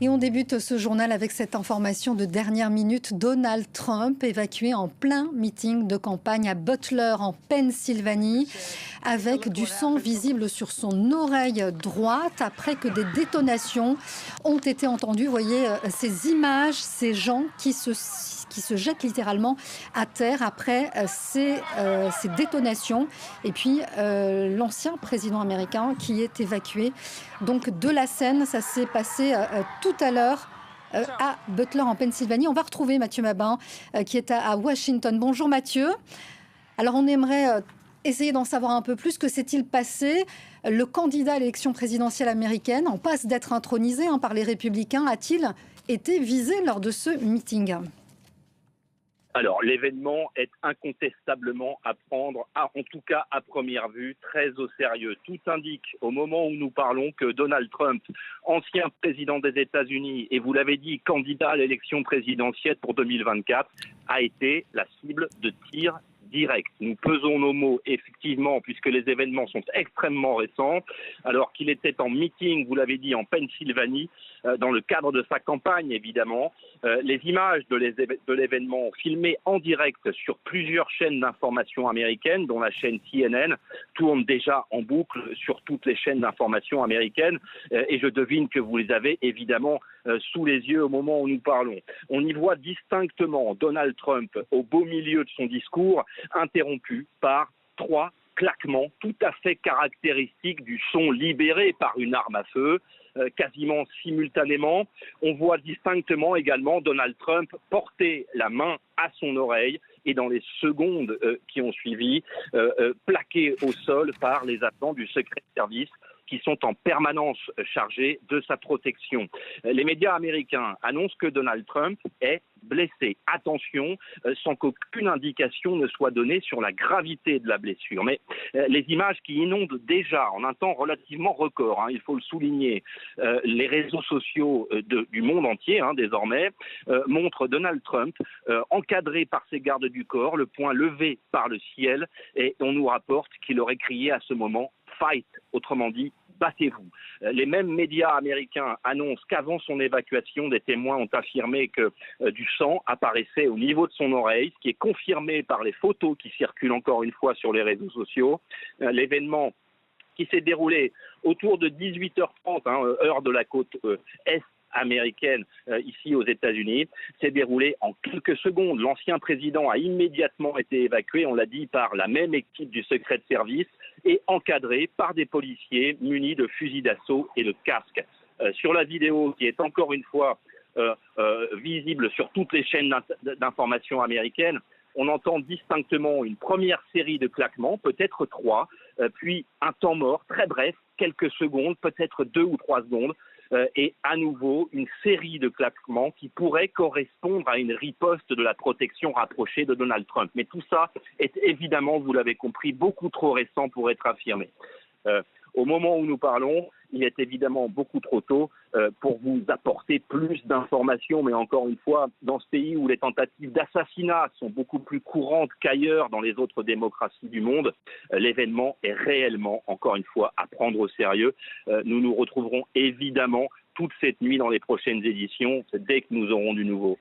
Et on débute ce journal avec cette information de dernière minute. Donald Trump évacué en plein meeting de campagne à Butler en Pennsylvanie avec du sang visible sur son oreille droite après que des détonations ont été entendues. Vous voyez ces images, ces gens qui se jettent littéralement à terre après ces détonations. Et puis l'ancien président américain qui est évacué donc de la scène. Ça s'est passé tout à l'heure à Butler en Pennsylvanie. On va retrouver Mathieu Mabin qui est à Washington. Bonjour Mathieu. Alors on aimerait essayer d'en savoir un peu plus. Que s'est-il passé? Le candidat à l'élection présidentielle américaine, en passe d'être intronisé par les Républicains, a-t-il été visé lors de ce meeting? Alors, l'événement est incontestablement à prendre, en tout cas à première vue, très au sérieux. Tout indique, au moment où nous parlons, que Donald Trump, ancien président des États-Unis, et vous l'avez dit, candidat à l'élection présidentielle pour 2024, a été la cible de tirs directs. Nous pesons nos mots, effectivement, puisque les événements sont extrêmement récents, alors qu'il était en meeting, vous l'avez dit, en Pennsylvanie, dans le cadre de sa campagne, évidemment. Les images de l'événement filmées en direct sur plusieurs chaînes d'information américaines, dont la chaîne CNN, tournent déjà en boucle sur toutes les chaînes d'information américaines. Et je devine que vous les avez évidemment sous les yeux au moment où nous parlons. On y voit distinctement Donald Trump au beau milieu de son discours, interrompu par 3 claquements tout à fait caractéristiques du son libéré par une arme à feu. Quasiment simultanément. On voit distinctement également Donald Trump porter la main à son oreille et dans les secondes qui ont suivi, plaqué au sol par les agents du secret service qui sont en permanence chargés de sa protection. Les médias américains annoncent que Donald Trump est blessé. Attention, sans qu'aucune indication ne soit donnée sur la gravité de la blessure. Mais les images qui inondent déjà en un temps relativement record, il faut le souligner, les réseaux sociaux du monde entier désormais, montrent Donald Trump encadré par ses gardes du corps, le poing levé par le ciel, et on nous rapporte qu'il aurait crié à ce moment « fight », autrement dit battez-vous. Les mêmes médias américains annoncent qu'avant son évacuation, des témoins ont affirmé que du sang apparaissait au niveau de son oreille, ce qui est confirmé par les photos qui circulent encore une fois sur les réseaux sociaux. L'événement qui s'est déroulé autour de 18h30, heure de la côte est américaine ici aux États-Unis, s'est déroulé en quelques secondes. L'ancien président a immédiatement été évacué, on l'a dit, par la même équipe du secret service et encadré par des policiers munis de fusils d'assaut et de casques. Sur la vidéo qui est encore une fois visible sur toutes les chaînes d'information américaines, on entend distinctement une première série de claquements, peut-être 3, puis un temps mort très bref, quelques secondes, peut-être 2 ou 3 secondes, et à nouveau une série de claquements qui pourraient correspondre à une riposte de la protection rapprochée de Donald Trump. Mais tout ça est évidemment, vous l'avez compris, beaucoup trop récent pour être affirmé. Au moment où nous parlons, il est évidemment beaucoup trop tôt pour vous apporter plus d'informations, mais encore une fois, dans ce pays où les tentatives d'assassinat sont beaucoup plus courantes qu'ailleurs dans les autres démocraties du monde, l'événement est réellement, encore une fois, à prendre au sérieux. Nous nous retrouverons évidemment toute cette nuit dans les prochaines éditions, dès que nous aurons du nouveau.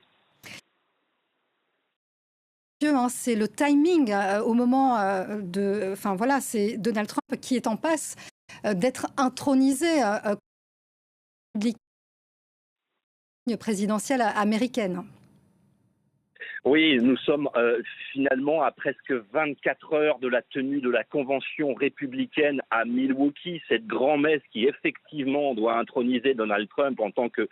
C'est le timing au moment c'est Donald Trump qui est en passe d'être intronisé présidentielle américaine. Oui, nous sommes finalement à presque 24 heures de la tenue de la convention républicaine à Milwaukee, cette grand-messe qui effectivement doit introniser Donald Trump en tant que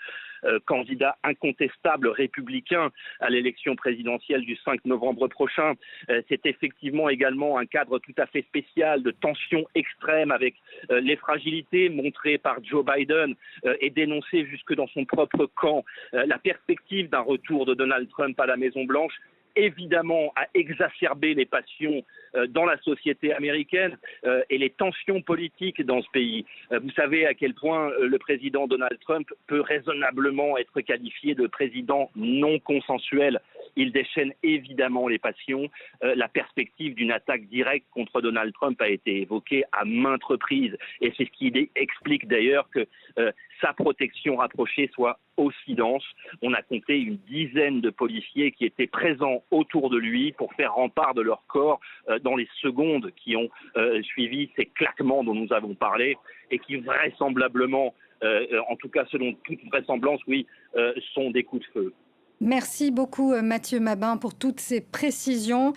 candidat incontestable républicain à l'élection présidentielle du 5 novembre prochain. C'est effectivement également un cadre tout à fait spécial de tension extrême avec les fragilités montrées par Joe Biden et dénoncées jusque dans son propre camp. La perspective d'un retour de Donald Trump à la Maison-Blanche évidemment a exacerbé les passions dans la société américaine et les tensions politiques dans ce pays. Vous savez à quel point le président Donald Trump peut raisonnablement être qualifié de président non consensuel. il déchaîne évidemment les passions. La perspective d'une attaque directe contre Donald Trump a été évoquée à maintes reprises. Et c'est ce qui explique d'ailleurs que sa protection rapprochée soit aussi dense. On a compté une dizaine de policiers qui étaient présents autour de lui pour faire rempart de leur corps dans les secondes qui ont suivi ces claquements dont nous avons parlé et qui vraisemblablement, en tout cas selon toute vraisemblance, oui, sont des coups de feu. Merci beaucoup Mathieu Mabin pour toutes ces précisions.